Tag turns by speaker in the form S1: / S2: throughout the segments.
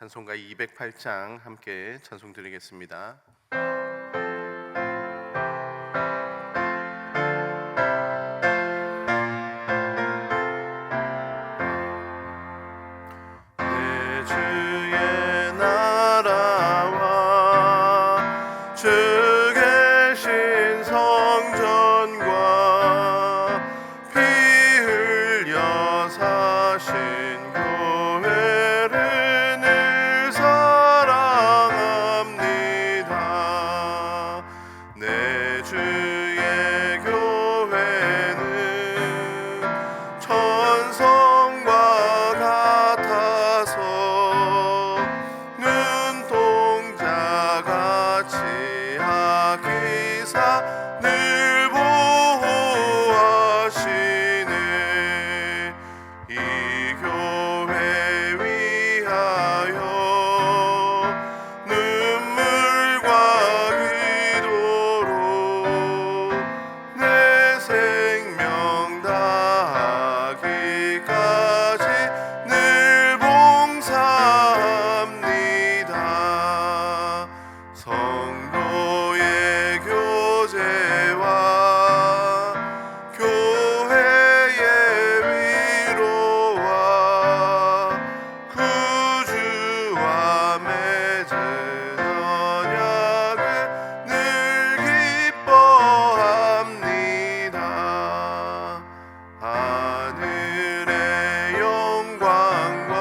S1: 찬송가 208장 함께 찬송 드리겠습니다. 내 주의 나라와 주 계신 성전과 피 흘려 사신 내 주의 교회는 천성과 같아서 눈동자같이 아끼사 늘 보호하시네. 이 교회 위하여 눈물과 생명 다하기까지 늘 봉사합니다. 성도의 교제와 교회의 위로와 구주와 맺은 언약을 늘 기뻐합니다. 하늘의 영광과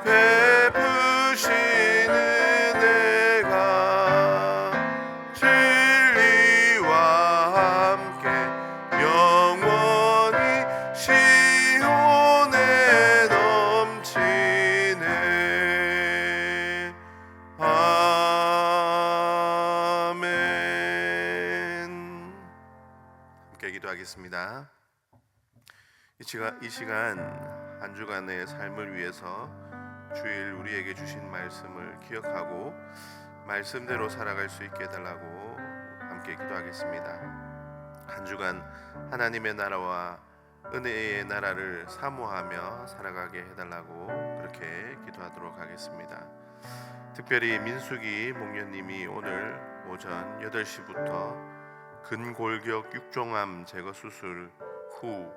S1: 베푸신 은혜가 진리와 함께 영원히 시온에 넘치네. 아멘. 함께 기도하겠습니다. 이 시간 한 주간의 삶을 위해서 주일 우리에게 주신 말씀을 기억하고 말씀대로 살아갈 수 있게 해달라고 함께 기도하겠습니다. 한 주간 하나님의 나라와 은혜의 나라를 사모하며 살아가게 해달라고 그렇게 기도하도록 하겠습니다. 특별히 민수기 목련님이 오늘 오전 8시부터 근골격 육종암 제거 수술 후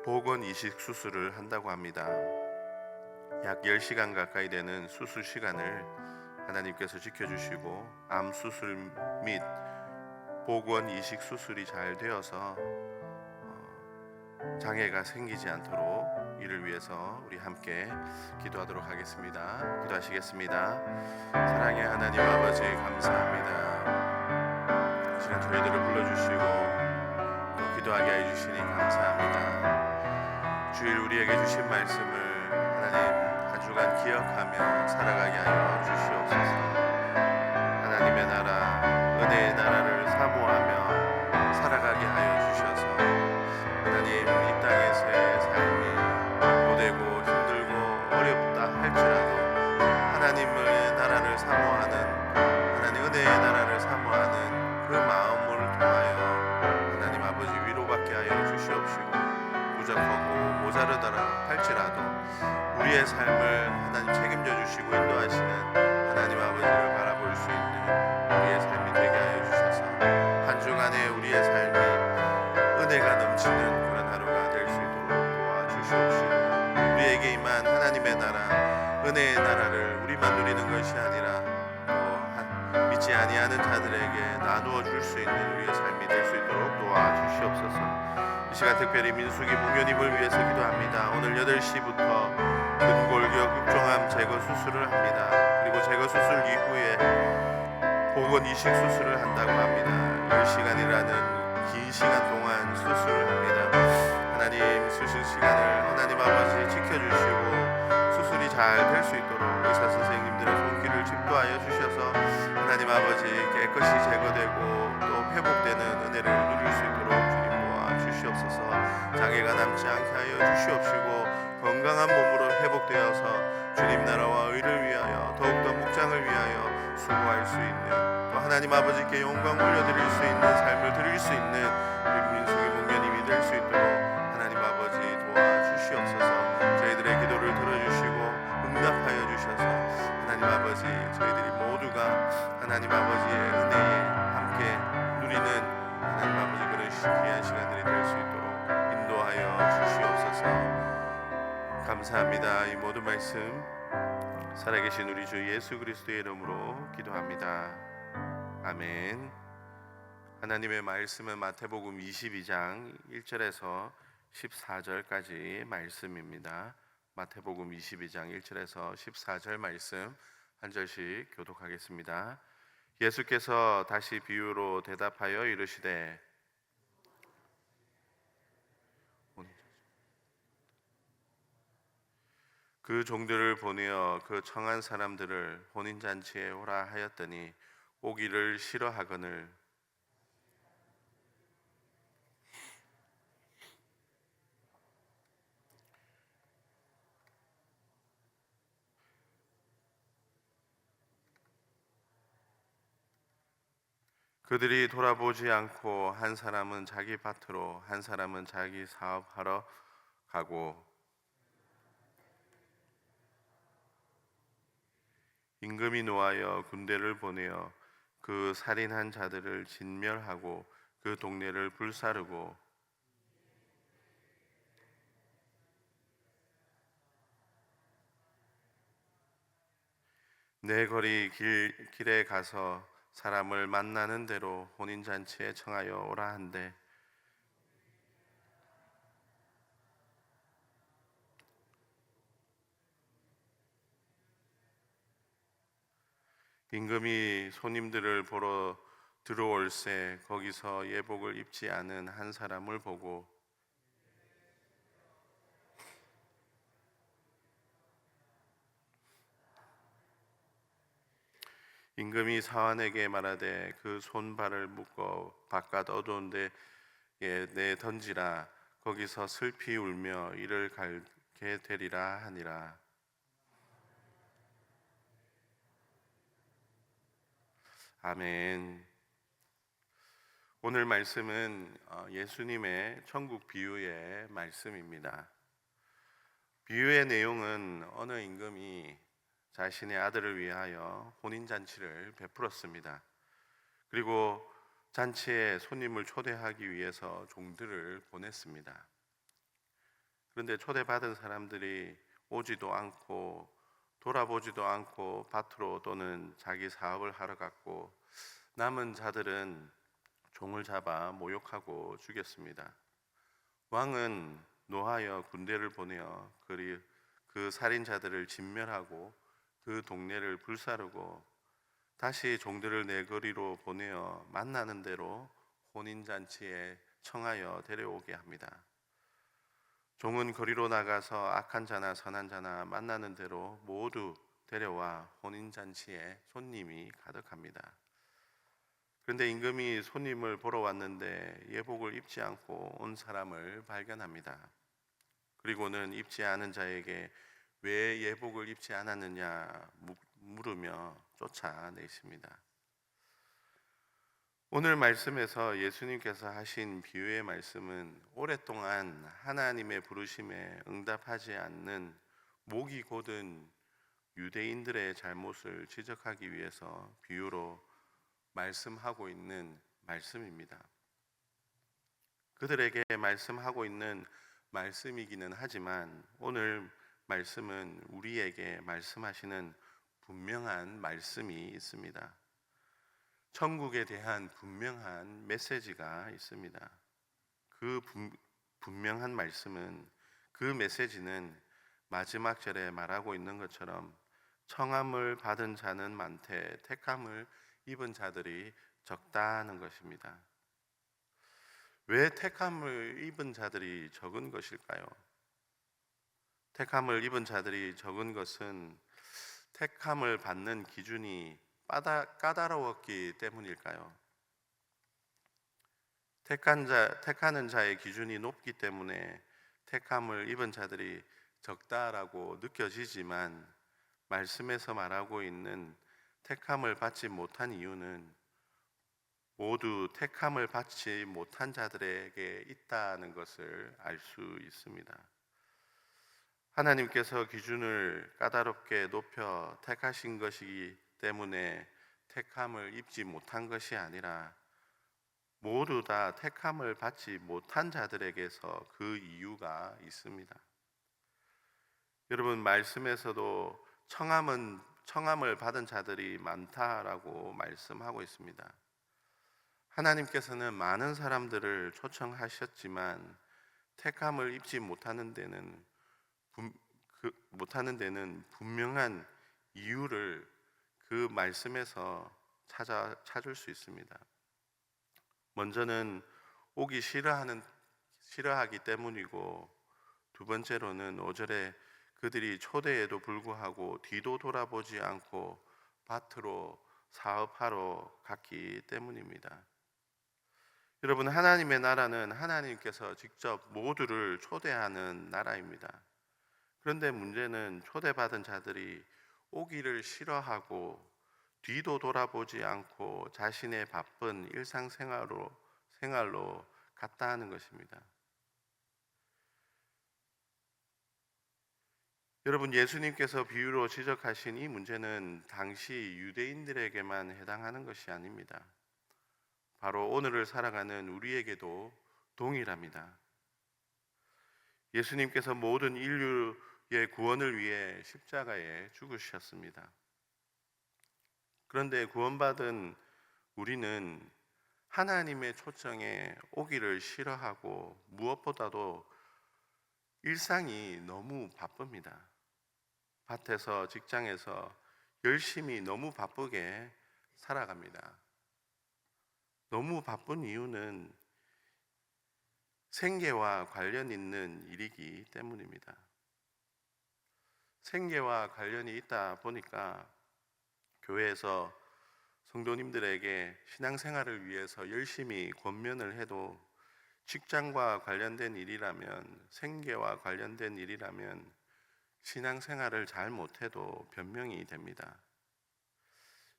S1: 복원 이식 수술을 한다고 합니다. 약 10시간 가까이 되는 수술 시간을 하나님께서 지켜주시고 암 수술 및 복원 이식 수술이 잘 되어서 장애가 생기지 않도록 이를 위해서 우리 함께 기도하도록 하겠습니다. 기도하시겠습니다. 사랑의 하나님 아버지 감사합니다. 이 시간 저희들을 불러주시고 또 기도하게 해주시니 감사합니다. 주일 우리에게 주신 말씀을 하나님 한 주간 기억하며 살아가게 하여 주시옵소서. 하나님의 나라, 은혜의 나라를 사모하며 살아가게 하여 주셔서 하나님 이 땅에서의 삶이 고되고 힘들고 어렵다 할지라도 하나님의 나라를 사모하는, 하나님 은혜의 나라를 사모하는 그 마음을 통하여 하나님 아버지 위로받게 하여 주시옵시고 부족하고 모자르다라 할지라도 우리의 삶을 하나님 책임져 주시고 인도하시는 하나님 아버지를 바라볼 수 있는 우리의 삶이 되게 하여 주셔서 한 주간의 우리의 삶이 은혜가 넘치는 그런 하루가 될 수 있도록 도와주시옵시고 우리에게 임한 하나님의 나라, 은혜의 나라를 우리만 누리는 것이 아니라 또 믿지 아니하는 자들에게 나누어 줄 수 있는 우리의 삶이 될 수 있도록 도와주시옵소서. 이 시간 특별히 민수기 목련님을 위해서 기도합니다. 오늘 8시부터 근골격 육종암 제거 수술을 합니다. 그리고 제거 수술 이후에 복원 이식 수술을 한다고 합니다. 10시간이라는 긴 시간 동안 수술을 합니다. 하나님 수술 시간을 하나님 아버지 지켜주시고 수술이 잘 될 수 있도록 의사 선생님들의 손길을 집도하여 주셔서 하나님 아버지 깨끗이 제거되고 또 회복되는 은혜를 누릴 수 있도록 주님 도와주시옵소서. 장애가 남지 않게 하여 주시옵시고 건강한 몸으로 회복되어서 주님 나라와 의를 위하여 더욱더 목장을 위하여 수고할 수 있는, 또 하나님 아버지께 영광 올려드릴 수 있는 삶을 드릴 수 있는 우리 민수기 목련님이 될 수 있도록 하나님 아버지 도와주시옵소서. 저희들의 기도를 들어주시고 응답하여 모든 말씀 살아계신 우리 주 예수 그리스도의 이름으로 기도합니다. 아멘. 하나님의 말씀은 마태복음 22장 1절에서 14절까지 말씀입니다. 마태복음 22장 1절에서 14절 말씀 한 절씩 교독하겠습니다. 예수께서 다시 비유로 대답하여 이르시되 그 종들을 보내어 그 청한 사람들을 혼인잔치에 오라 하였더니 오기를 싫어하거늘 그들이 돌아보지 않고 한 사람은 자기 밭으로 한 사람은 자기 사업하러 가고 임금이 노하여 군대를 보내어 그 살인한 자들을 진멸하고 그 동네를 불사르고 내 거리 길에 가서 사람을 만나는 대로 혼인잔치에 청하여 오라 한대 임금이 손님들을 보러 들어올새 거기서 예복을 입지 않은 한 사람을 보고 임금이 사환에게 말하되 그 손발을 묶어 바깥 어두운 데에 내 던지라 거기서 슬피 울며 이를 갈게 되리라 하니라. 아멘. 오늘 말씀은 예수님의 천국 비유의 말씀입니다. 비유의 내용은 어느 임금이 자신의 아들을 위하여 혼인잔치를 베풀었습니다. 그리고 잔치에 손님을 초대하기 위해서 종들을 보냈습니다. 그런데 초대받은 사람들이 오지도 않고 돌아보지도 않고 밭으로 또는 자기 사업을 하러 갔고 남은 자들은 종을 잡아 모욕하고 죽였습니다. 왕은 노하여 군대를 보내어 그 살인자들을 진멸하고 그 동네를 불사르고 다시 종들을 내거리로 보내어 만나는 대로 혼인잔치에 청하여 데려오게 합니다. 종은 거리로 나가서 악한 자나 선한 자나 만나는 대로 모두 데려와 혼인잔치에 손님이 가득합니다. 그런데 임금이 손님을 보러 왔는데 예복을 입지 않고 온 사람을 발견합니다. 그리고는 입지 않은 자에게 왜 예복을 입지 않았느냐 물으며 쫓아내십니다. 오늘 말씀에서 예수님께서 하신 비유의 말씀은 오랫동안 하나님의 부르심에 응답하지 않는 목이 곧은 유대인들의 잘못을 지적하기 위해서 비유로 말씀하고 있는 말씀입니다. 그들에게 말씀하고 있는 말씀이기는 하지만 오늘 말씀은 우리에게 말씀하시는 분명한 말씀이 있습니다. 천국에 대한 분명한 메시지가 있습니다. 그 분명한 말씀은 그 메시지는 마지막 절에 말하고 있는 것처럼 청함을 받은 자는 많되 택함을 입은 자들이 적다는 것입니다. 왜 택함을 입은 자들이 적은 것일까요? 택함을 입은 자들이 적은 것은 택함을 받는 기준이 까다로웠기 때문일까요? 택하는 자의 기준이 높기 때문에 택함을 입은 자들이 적다라고 느껴지지만 말씀에서 말하고 있는 택함을 받지 못한 이유는 모두 택함을 받지 못한 자들에게 있다는 것을 알 수 있습니다. 하나님께서 기준을 까다롭게 높여 택하신 것이기 때문에 택함을 입지 못한 것이 아니라 모두 다 택함을 받지 못한 자들에게서 그 이유가 있습니다. 여러분, 말씀에서도 청함을 받은 자들이 많다라고 말씀하고 있습니다. 하나님께서는 많은 사람들을 초청하셨지만 택함을 입지 못하는 데는 분명한 이유를 그 말씀에서 찾을 수 있습니다. 먼저는 오기 싫어하기 때문이고, 두 번째로는 5절에 그들이 초대에도 불구하고 뒤도 돌아보지 않고 밭으로 사업하러 갔기 때문입니다. 여러분, 하나님의 나라는 하나님께서 직접 모두를 초대하는 나라입니다. 그런데 문제는 초대받은 자들이 오기를 싫어하고 뒤도 돌아보지 않고 자신의 바쁜 생활로 갔다 하는 것입니다. 여러분, 예수님께서 비유로 지적하신 이 문제는 당시 유대인들에게만 해당하는 것이 아닙니다. 바로 오늘을 살아가는 우리에게도 동일합니다. 예수님께서 모든 인류의 구원을 위해 십자가에 죽으셨습니다. 그런데 구원받은 우리는 하나님의 초청에 오기를 싫어하고 무엇보다도 일상이 너무 바쁩니다. 밭에서, 직장에서 열심히 너무 바쁘게 살아갑니다. 너무 바쁜 이유는 생계와 관련 있는 일이기 때문입니다. 생계와 관련이 있다 보니까 교회에서 성도님들에게 신앙생활을 위해서 열심히 권면을 해도 직장과 관련된 일이라면, 생계와 관련된 일이라면 신앙생활을 잘 못해도 변명이 됩니다.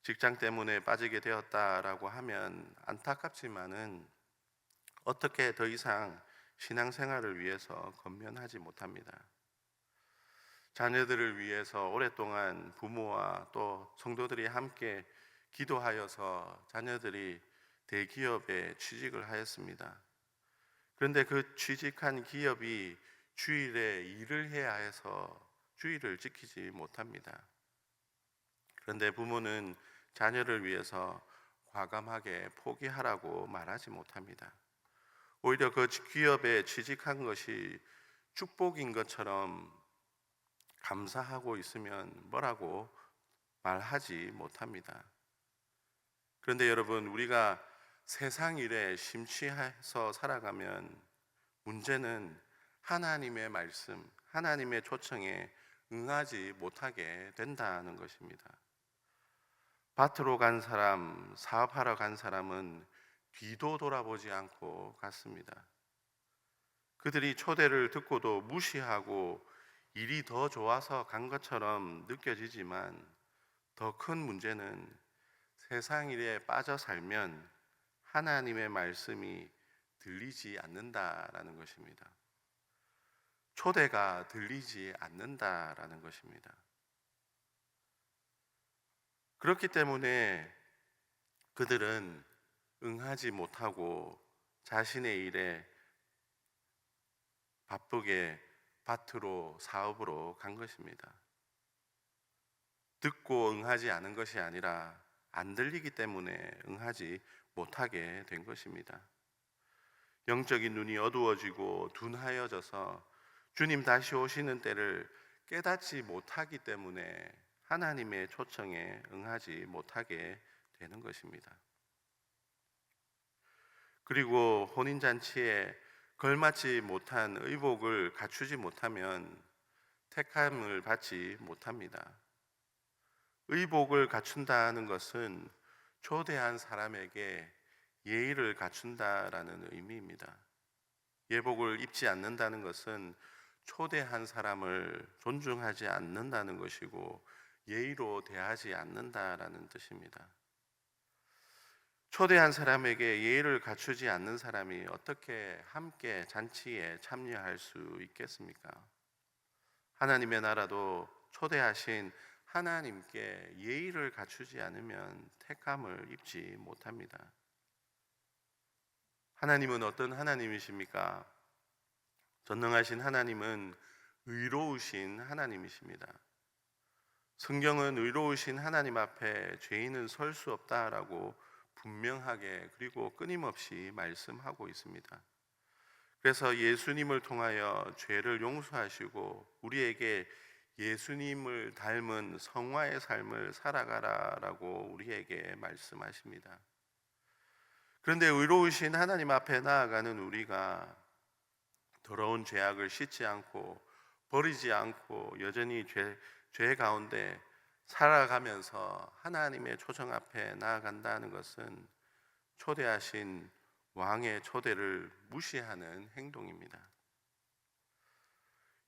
S1: 직장 때문에 빠지게 되었다라고 하면 안타깝지만은 어떻게 더 이상 신앙생활을 위해서 권면하지 못합니다. 자녀들을 위해서 오랫동안 부모와 또 성도들이 함께 기도하여서 자녀들이 대기업에 취직을 하였습니다. 그런데 그 취직한 기업이 주일에 일을 해야 해서 주일을 지키지 못합니다. 그런데 부모는 자녀를 위해서 과감하게 포기하라고 말하지 못합니다. 오히려 그 기업에 취직한 것이 축복인 것처럼 감사하고 있으면 뭐라고 말하지 못합니다. 그런데 여러분, 우리가 세상 일에 심취해서 살아가면 문제는 하나님의 말씀, 하나님의 초청에 응하지 못하게 된다는 것입니다. 밭으로 간 사람, 사업하러 간 사람은 뒤도 돌아보지 않고 갔습니다. 그들이 초대를 듣고도 무시하고 일이 더 좋아서 간 것처럼 느껴지지만 더 큰 문제는 세상 일에 빠져 살면 하나님의 말씀이 들리지 않는다라는 것입니다. 초대가 들리지 않는다라는 것입니다. 그렇기 때문에 그들은 응하지 못하고 자신의 일에 바쁘게 밭으로 사업으로 간 것입니다. 듣고 응하지 않은 것이 아니라 안 들리기 때문에 응하지 못하게 된 것입니다. 영적인 눈이 어두워지고 둔하여져서 주님 다시 오시는 때를 깨닫지 못하기 때문에 하나님의 초청에 응하지 못하게 되는 것입니다. 그리고 혼인잔치에 걸맞지 못한 의복을 갖추지 못하면 택함을 받지 못합니다. 의복을 갖춘다는 것은 초대한 사람에게 예의를 갖춘다라는 의미입니다. 예복을 입지 않는다는 것은 초대한 사람을 존중하지 않는다는 것이고 예의로 대하지 않는다라는 뜻입니다. 초대한 사람에게 예의를 갖추지 않는 사람이 어떻게 함께 잔치에 참여할 수 있겠습니까? 하나님의 나라도 초대하신 하나님께 예의를 갖추지 않으면 택함을 입지 못합니다. 하나님은 어떤 하나님이십니까? 전능하신 하나님은 의로우신 하나님이십니다. 성경은 의로우신 하나님 앞에 죄인은 설 수 없다라고 분명하게 그리고 끊임없이 말씀하고 있습니다. 그래서 예수님을 통하여 죄를 용서하시고 우리에게 예수님을 닮은 성화의 삶을 살아가라라고 우리에게 말씀하십니다. 그런데 의로우신 하나님 앞에 나아가는 우리가 더러운 죄악을 씻지 않고 버리지 않고 여전히 죄 가운데 살아가면서 하나님의 초청 앞에 나아간다는 것은 초대하신 왕의 초대를 무시하는 행동입니다.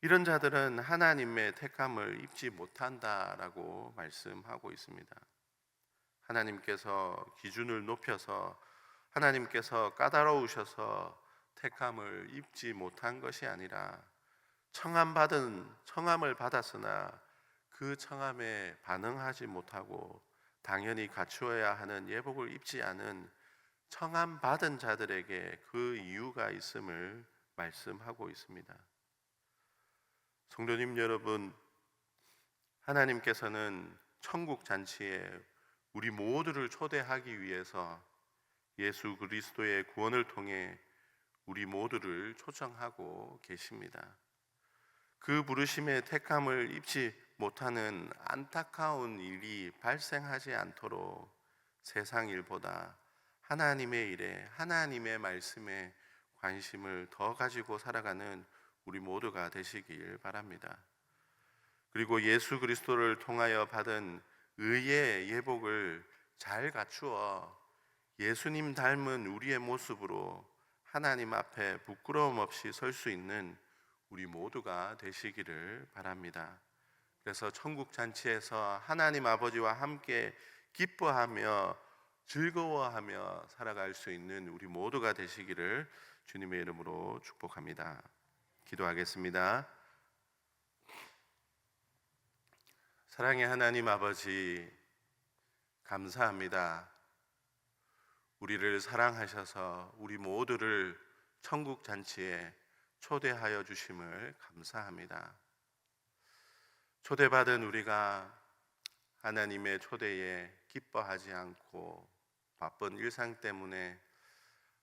S1: 이런 자들은 하나님의 택함을 입지 못한다라고 말씀하고 있습니다. 하나님께서 기준을 높여서 하나님께서 까다로우셔서 택함을 입지 못한 것이 아니라 청함을 받았으나 그 청함에 반응하지 못하고 당연히 갖추어야 하는 예복을 입지 않은 청함 받은 자들에게 그 이유가 있음을 말씀하고 있습니다. 성도님 여러분, 하나님께서는 천국 잔치에 우리 모두를 초대하기 위해서 예수 그리스도의 구원을 통해 우리 모두를 초청하고 계십니다. 그 부르심의 택함을 입지 못하는 안타까운 일이 발생하지 않도록 세상 일보다 하나님의 일에, 하나님의 말씀에 관심을 더 가지고 살아가는 우리 모두가 되시길 바랍니다. 그리고 예수 그리스도를 통하여 받은 의의 예복을 잘 갖추어 예수님 닮은 우리의 모습으로 하나님 앞에 부끄러움 없이 설 수 있는 우리 모두가 되시기를 바랍니다. 그래서 천국 잔치에서 하나님 아버지와 함께 기뻐하며 즐거워하며 살아갈 수 있는 우리 모두가 되시기를 주님의 이름으로 축복합니다. 기도하겠습니다. 사랑의 하나님 아버지, 감사합니다. 우리를 사랑하셔서 우리 모두를 천국 잔치에 초대하여 주심을 감사합니다. 초대받은 우리가 하나님의 초대에 기뻐하지 않고 바쁜 일상 때문에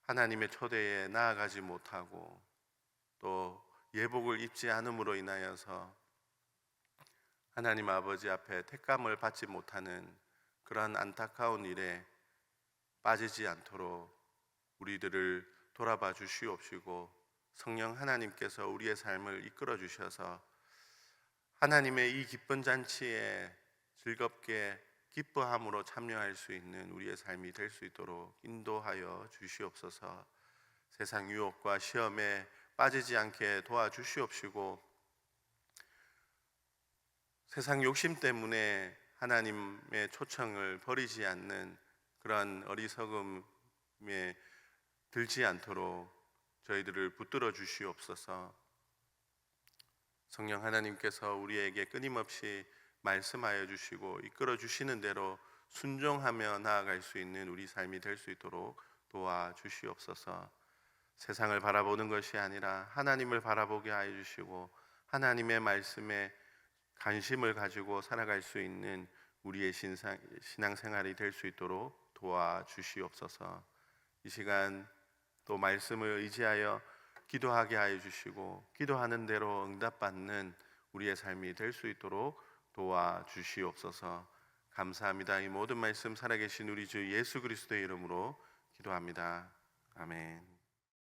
S1: 하나님의 초대에 나아가지 못하고 또 예복을 입지 않음으로 인하여서 하나님 아버지 앞에 택감을 받지 못하는 그러한 안타까운 일에 빠지지 않도록 우리들을 돌아봐 주시옵시고 성령 하나님께서 우리의 삶을 이끌어 주셔서 하나님의 이 기쁜 잔치에 즐겁게 기뻐함으로 참여할 수 있는 우리의 삶이 될 수 있도록 인도하여 주시옵소서. 세상 유혹과 시험에 빠지지 않게 도와주시옵시고 세상 욕심 때문에 하나님의 초청을 버리지 않는 그러한 어리석음에 들지 않도록 저희들을 붙들어 주시옵소서. 성령 하나님께서 우리에게 끊임없이 말씀하여 주시고 이끌어 주시는 대로 순종하며 나아갈 수 있는 우리 삶이 될 수 있도록 도와주시옵소서. 세상을 바라보는 것이 아니라 하나님을 바라보게 하여 주시고 하나님의 말씀에 관심을 가지고 살아갈 수 있는 우리의 신앙생활이 될 수 있도록 도와주시옵소서. 이 시간 또 말씀을 의지하여 기도하게 하여 주시고 기도하는 대로 응답받는 우리의 삶이 될 수 있도록 도와주시옵소서. 감사합니다. 이 모든 말씀 살아계신 우리 주 예수 그리스도의 이름으로 기도합니다. 아멘.